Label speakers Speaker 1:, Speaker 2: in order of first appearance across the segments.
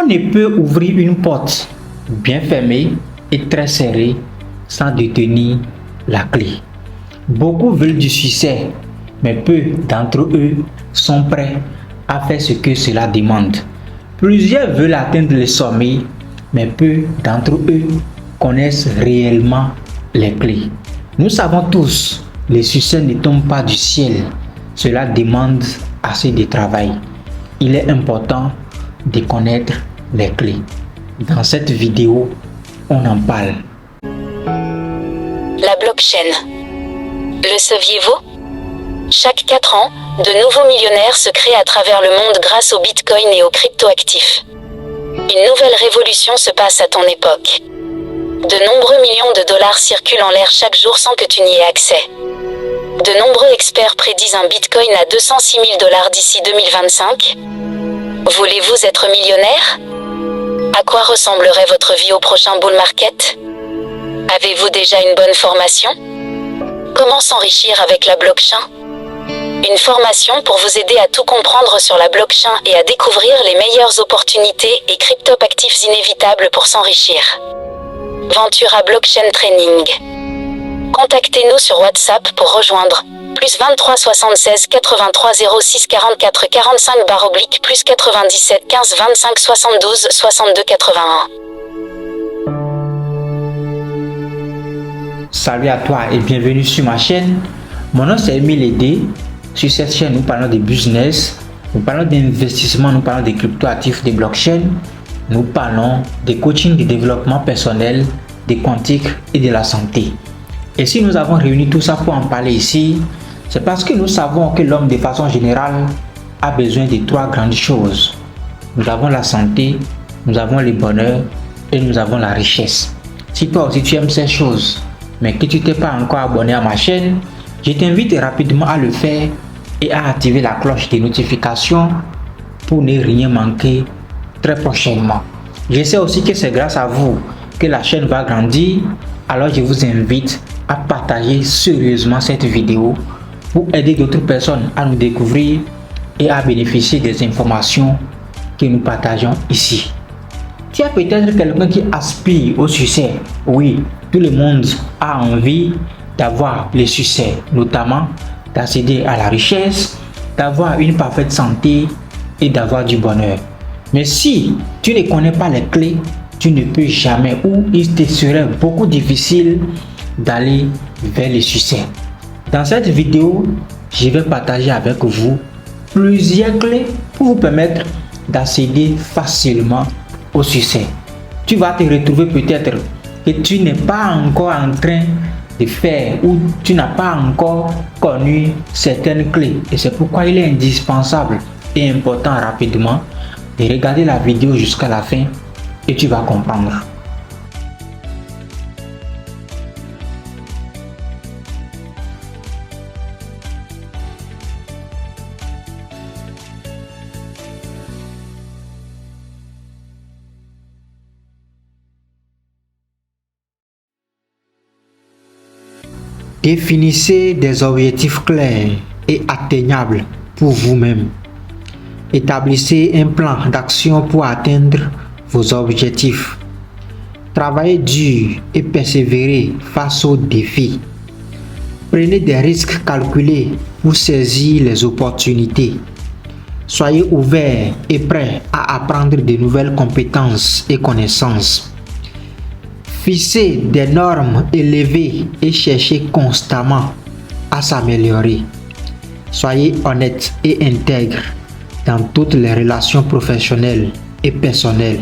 Speaker 1: On ne peut ouvrir une porte bien fermée et très serrée sans détenir la clé. Beaucoup veulent du succès, mais peu d'entre eux sont prêts à faire ce que cela demande. Plusieurs veulent atteindre le sommet, mais peu d'entre eux connaissent réellement les clés. Nous savons tous, le succès ne tombe pas du ciel. Cela demande assez de travail. Il est important de connaître les clés. Dans cette vidéo, on en parle.
Speaker 2: La blockchain. Le saviez-vous? Chaque 4 ans, de nouveaux millionnaires se créent à travers le monde grâce au Bitcoin et aux cryptoactifs. Une nouvelle révolution se passe à ton époque. De nombreux millions de dollars circulent en l'air chaque jour sans que tu n'y aies accès. De nombreux experts prédisent un Bitcoin à 206 000 dollars d'ici 2025. Voulez-vous être millionnaire? À quoi ressemblerait votre vie au prochain bull market? Avez-vous déjà une bonne formation? Comment s'enrichir avec la blockchain? Une formation pour vous aider à tout comprendre sur la blockchain et à découvrir les meilleures opportunités et crypto-actifs inévitables pour s'enrichir. Ventura Blockchain Training. Contactez-nous sur WhatsApp pour rejoindre +23 76 83 06 44 45 / +97 15 25 72 62 81.
Speaker 1: Salut à toi et bienvenue sur ma chaîne. Mon nom c'est Emile Edé. Sur cette chaîne, nous parlons de business, nous parlons d'investissement, nous parlons de cryptoactifs, de blockchain, nous parlons de coaching, de développement personnel, de quantique et de la santé. Et si nous avons réuni tout ça pour en parler ici, c'est parce que nous savons que l'homme de façon générale a besoin de 3 grandes choses. Nous avons la santé, nous avons le bonheur et nous avons la richesse. Si toi aussi tu aimes ces choses, mais que tu t'es pas encore abonné à ma chaîne, je t'invite rapidement à le faire et à activer la cloche de notification pour ne rien manquer très prochainement. Je sais aussi que c'est grâce à vous que la chaîne va grandir, alors je vous invite à partager sérieusement cette vidéo pour aider d'autres personnes à nous découvrir et à bénéficier des informations que nous partageons ici. Tu as peut-être quelqu'un qui aspire au succès. Oui, tout le monde a envie d'avoir le succès, notamment d'accéder à la richesse, d'avoir une parfaite santé et d'avoir du bonheur. Mais si tu ne connais pas les clés, tu ne peux jamais, ou il te serait beaucoup difficile d'aller vers le succès. Dans cette vidéo, je vais partager avec vous plusieurs clés pour vous permettre d'accéder facilement au succès. Tu vas te retrouver peut-être que tu n'es pas encore en train de faire ou tu n'as pas encore connu certaines clés, et c'est pourquoi il est indispensable et important rapidement de regarder la vidéo jusqu'à la fin et tu vas comprendre. Définissez des objectifs clairs et atteignables pour vous-même. Établissez un plan d'action pour atteindre vos objectifs. Travaillez dur et persévérez face aux défis. Prenez des risques calculés pour saisir les opportunités. Soyez ouvert et prêt à apprendre de nouvelles compétences et connaissances. Fixez des normes élevées et cherchez constamment à s'améliorer. Soyez honnête et intègre dans toutes les relations professionnelles et personnelles.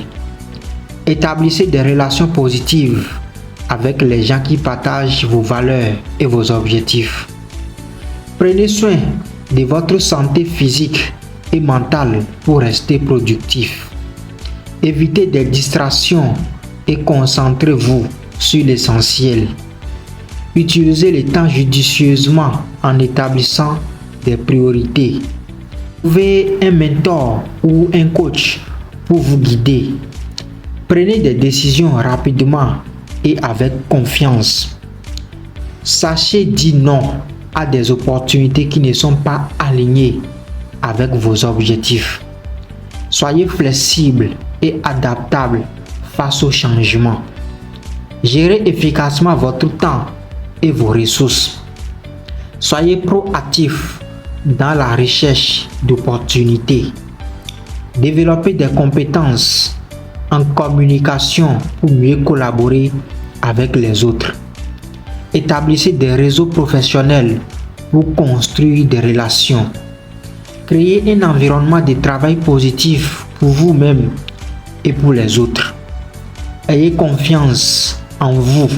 Speaker 1: Établissez des relations positives avec les gens qui partagent vos valeurs et vos objectifs. Prenez soin de votre santé physique et mentale pour rester productif. Évitez des distractions et concentrez-vous sur l'essentiel. Utilisez le temps judicieusement en établissant des priorités. Trouvez un mentor ou un coach pour vous guider. Prenez des décisions rapidement et avec confiance. Sachez dire non à des opportunités qui ne sont pas alignées avec vos objectifs. Soyez flexible et adaptable face aux changements. Gérez efficacement votre temps et vos ressources. Soyez proactif dans la recherche d'opportunités. Développez des compétences en communication pour mieux collaborer avec les autres. Établissez des réseaux professionnels pour construire des relations. Créez un environnement de travail positif pour vous-même et pour les autres. Ayez confiance en vous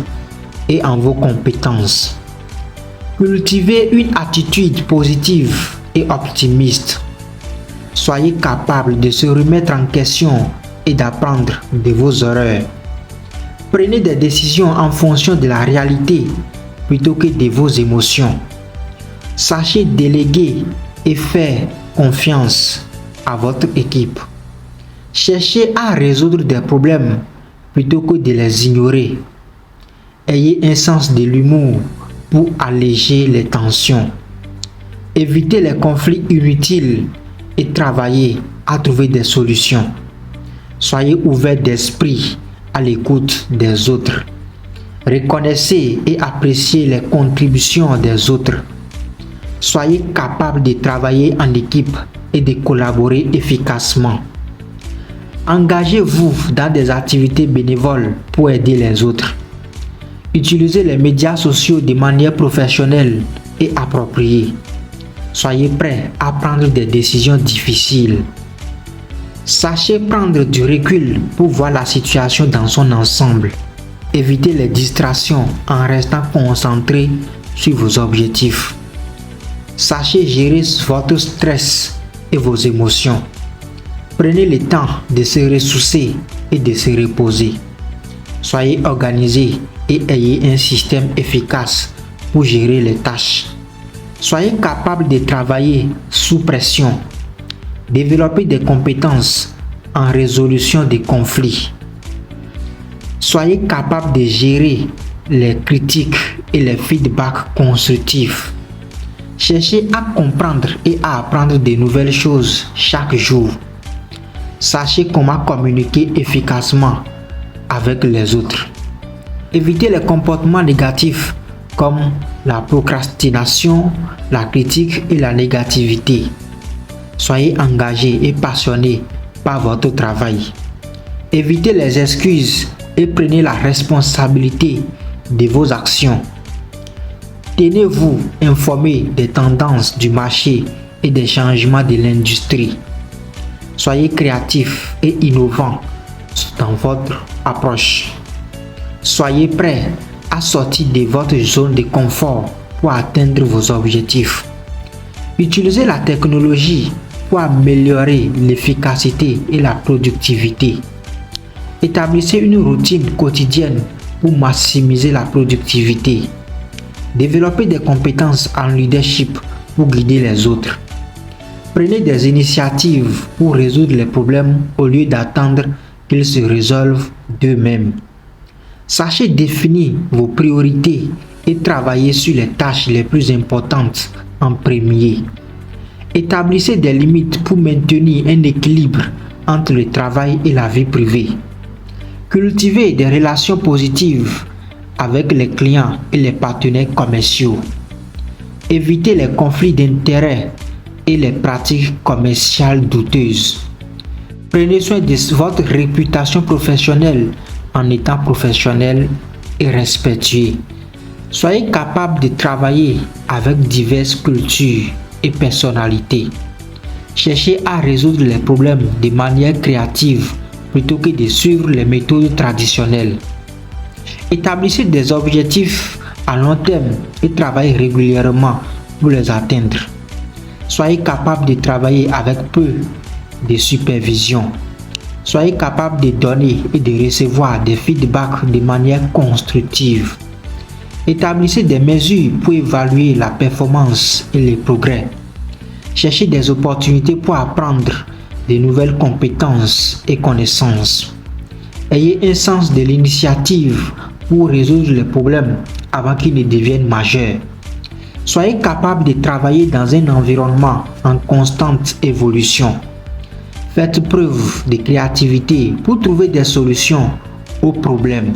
Speaker 1: et en vos compétences. Cultivez une attitude positive et optimiste. Soyez capable de se remettre en question et d'apprendre de vos erreurs. Prenez des décisions en fonction de la réalité plutôt que de vos émotions. Sachez déléguer et faire confiance à votre équipe. Cherchez à résoudre des problèmes plutôt que de les ignorer. Ayez un sens de l'humour pour alléger les tensions. Évitez les conflits inutiles et travaillez à trouver des solutions. Soyez ouvert d'esprit à l'écoute des autres. Reconnaissez et appréciez les contributions des autres. Soyez capable de travailler en équipe et de collaborer efficacement. Engagez-vous dans des activités bénévoles pour aider les autres. Utilisez les médias sociaux de manière professionnelle et appropriée. Soyez prêt à prendre des décisions difficiles. Sachez prendre du recul pour voir la situation dans son ensemble. Évitez les distractions en restant concentré sur vos objectifs. Sachez gérer votre stress et vos émotions. Prenez le temps de se ressourcer et de se reposer. Soyez organisé et ayez un système efficace pour gérer les tâches. Soyez capable de travailler sous pression. Développez des compétences en résolution des conflits. Soyez capable de gérer les critiques et les feedbacks constructifs. Cherchez à comprendre et à apprendre de nouvelles choses chaque jour. Sachez comment communiquer efficacement avec les autres. Évitez les comportements négatifs comme la procrastination, la critique et la négativité. Soyez engagé et passionné par votre travail. Évitez les excuses et prenez la responsabilité de vos actions. Tenez-vous informé des tendances du marché et des changements de l'industrie. Soyez créatif et innovant dans votre approche. Soyez prêt à sortir de votre zone de confort pour atteindre vos objectifs. Utilisez la technologie pour améliorer l'efficacité et la productivité. Établissez une routine quotidienne pour maximiser la productivité. Développez des compétences en leadership pour guider les autres. Prenez des initiatives pour résoudre les problèmes au lieu d'attendre qu'ils se résolvent d'eux-mêmes. Sachez définir vos priorités et travailler sur les tâches les plus importantes en premier. Établissez des limites pour maintenir un équilibre entre le travail et la vie privée. Cultivez des relations positives avec les clients et les partenaires commerciaux. Évitez les conflits d'intérêts et les pratiques commerciales douteuses. Prenez soin de votre réputation professionnelle en étant professionnel et respectueux. Soyez capable de travailler avec diverses cultures et personnalités. Cherchez à résoudre les problèmes de manière créative plutôt que de suivre les méthodes traditionnelles. Établissez des objectifs à long terme et travaillez régulièrement pour les atteindre. Soyez capable de travailler avec peu de supervision. Soyez capable de donner et de recevoir des feedbacks de manière constructive. Établissez des mesures pour évaluer la performance et les progrès. Cherchez des opportunités pour apprendre de nouvelles compétences et connaissances. Ayez un sens de l'initiative pour résoudre les problèmes avant qu'ils ne deviennent majeurs. Soyez capable de travailler dans un environnement en constante évolution. Faites preuve de créativité pour trouver des solutions aux problèmes.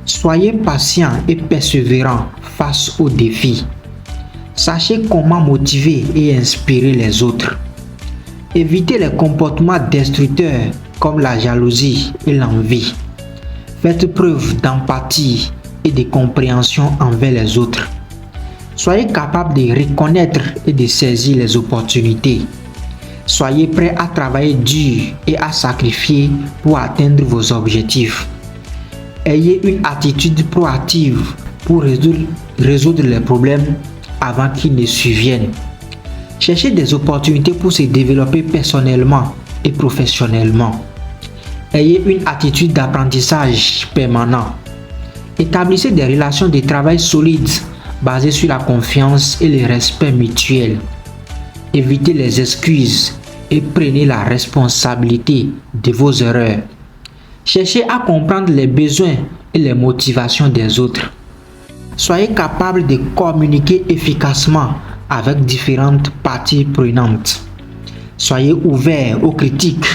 Speaker 1: Soyez patient et persévérant face aux défis. Sachez comment motiver et inspirer les autres. Évitez les comportements destructeurs comme la jalousie et l'envie. Faites preuve d'empathie et de compréhension envers les autres. Soyez capable de reconnaître et de saisir les opportunités. Soyez prêt à travailler dur et à sacrifier pour atteindre vos objectifs. Ayez une attitude proactive pour résoudre les problèmes avant qu'ils ne surviennent. Cherchez des opportunités pour se développer personnellement et professionnellement. Ayez une attitude d'apprentissage permanent. Établissez des relations de travail solides basées sur la confiance et le respect mutuel. Évitez les excuses et prenez la responsabilité de vos erreurs. Cherchez à comprendre les besoins et les motivations des autres. Soyez capable de communiquer efficacement avec différentes parties prenantes. Soyez ouvert aux critiques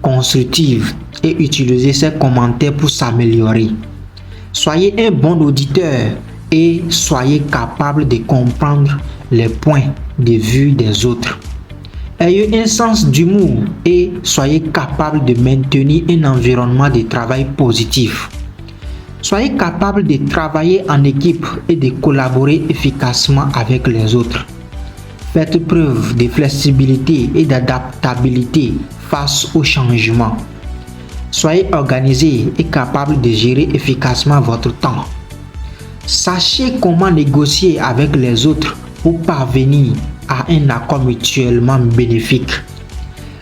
Speaker 1: constructives et utilisez ces commentaires pour s'améliorer. Soyez un bon auditeur et soyez capable de comprendre les points de vue des autres. Ayez un sens d'humour et soyez capable de maintenir un environnement de travail positif. Soyez capable de travailler en équipe et de collaborer efficacement avec les autres. Faites preuve de flexibilité et d'adaptabilité face aux changements. Soyez organisé et capable de gérer efficacement votre temps. Sachez comment négocier avec les autres pour parvenir à un accord mutuellement bénéfique.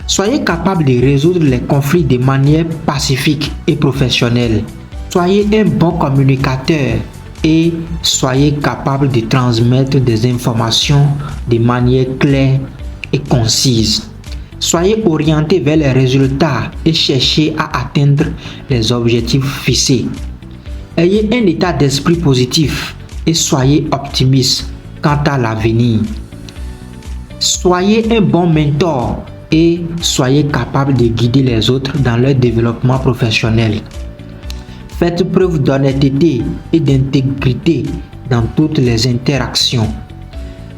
Speaker 1: Soyez capable de résoudre les conflits de manière pacifique et professionnelle. Soyez un bon communicateur et soyez capable de transmettre des informations de manière claire et concise. Soyez orienté vers les résultats et cherchez à atteindre les objectifs fixés. Ayez un état d'esprit positif et soyez optimiste quant à l'avenir. Soyez un bon mentor et soyez capable de guider les autres dans leur développement professionnel. Faites preuve d'honnêteté et d'intégrité dans toutes les interactions.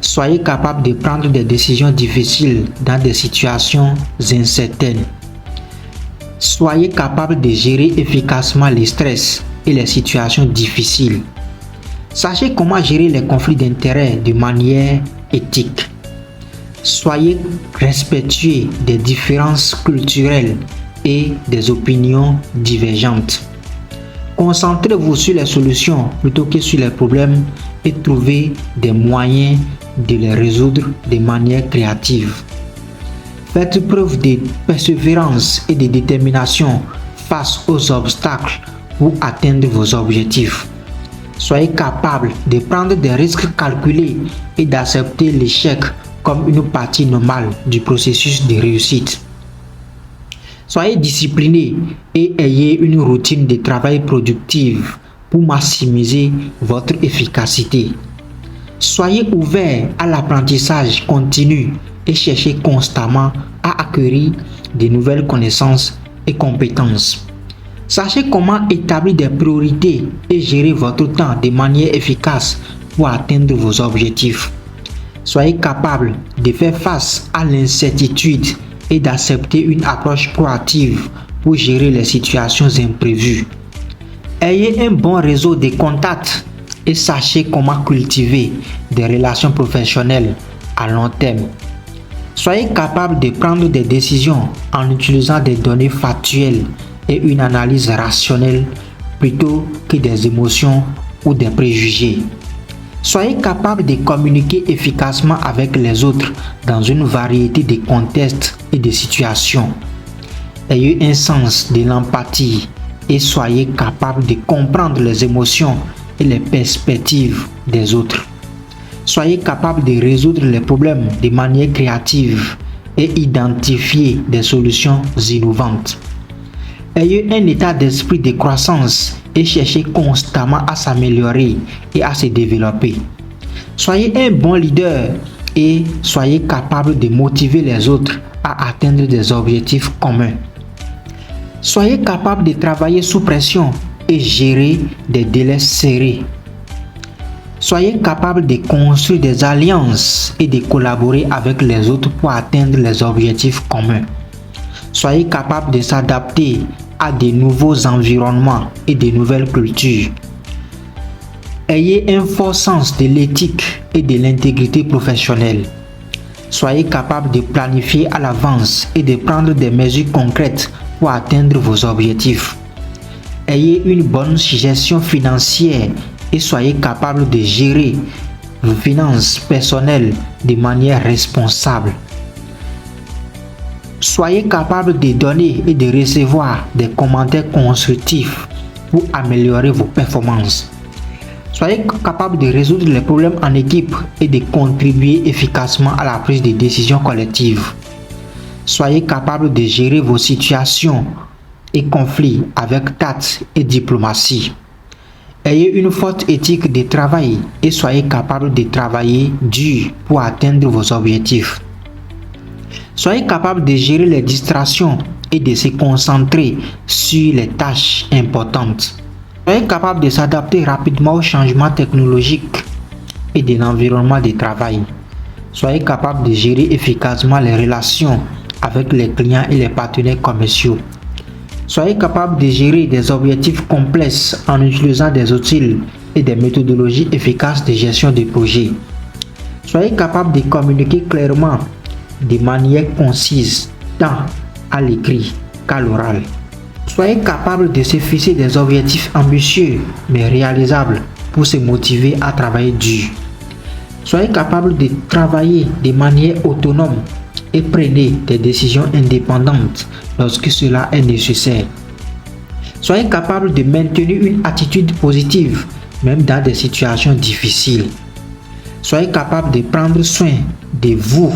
Speaker 1: Soyez capable de prendre des décisions difficiles dans des situations incertaines. Soyez capable de gérer efficacement le stress et les situations difficiles. Sachez comment gérer les conflits d'intérêts de manière éthique. Soyez respectueux des différences culturelles et des opinions divergentes. Concentrez-vous sur les solutions plutôt que sur les problèmes et trouvez des moyens de les résoudre de manière créative. Faites preuve de persévérance et de détermination face aux obstacles pour atteindre vos objectifs. Soyez capable de prendre des risques calculés et d'accepter l'échec comme une partie normale du processus de réussite. Soyez discipliné et ayez une routine de travail productive pour maximiser votre efficacité. Soyez ouvert à l'apprentissage continu et cherchez constamment à acquérir de nouvelles connaissances et compétences. Sachez comment établir des priorités et gérer votre temps de manière efficace pour atteindre vos objectifs. Soyez capable de faire face à l'incertitude et d'accepter une approche proactive pour gérer les situations imprévues. Ayez un bon réseau de contacts et sachez comment cultiver des relations professionnelles à long terme. Soyez capable de prendre des décisions en utilisant des données factuelles et une analyse rationnelle plutôt que des émotions ou des préjugés. Soyez capable de communiquer efficacement avec les autres dans une variété de contextes et de situations. Ayez un sens de l'empathie et soyez capable de comprendre les émotions et les perspectives des autres. Soyez capable de résoudre les problèmes de manière créative et identifier des solutions innovantes. Ayez un état d'esprit de croissance et cherchez constamment à s'améliorer et à se développer. Soyez un bon leader et soyez capable de motiver les autres à atteindre des objectifs communs. Soyez capable de travailler sous pression et gérer des délais serrés. Soyez capable de construire des alliances et de collaborer avec les autres pour atteindre les objectifs communs. Soyez capable de s'adapter à de nouveaux environnements et de nouvelles cultures. Ayez un fort sens de l'éthique et de l'intégrité professionnelle. Soyez capable de planifier à l'avance et de prendre des mesures concrètes pour atteindre vos objectifs. Ayez une bonne gestion financière et soyez capable de gérer vos finances personnelles de manière responsable. Soyez capable de donner et de recevoir des commentaires constructifs pour améliorer vos performances. Soyez capable de résoudre les problèmes en équipe et de contribuer efficacement à la prise de décisions collectives. Soyez capable de gérer vos situations et conflits avec tact et diplomatie. Ayez une forte éthique de travail et soyez capable de travailler dur pour atteindre vos objectifs. Soyez capable de gérer les distractions et de se concentrer sur les tâches importantes. Soyez capable de s'adapter rapidement aux changements technologiques et de l'environnement de travail. Soyez capable de gérer efficacement les relations avec les clients et les partenaires commerciaux. Soyez capable de gérer des objectifs complexes en utilisant des outils et des méthodologies efficaces de gestion de projets. Soyez capable de communiquer clairement de manière concise, tant à l'écrit qu'à l'oral. Soyez capable de se fixer des objectifs ambitieux mais réalisables pour se motiver à travailler dur. Soyez capable de travailler de manière autonome et prenez des décisions indépendantes lorsque cela est nécessaire. Soyez capable de maintenir une attitude positive même dans des situations difficiles. Soyez capable de prendre soin de vous.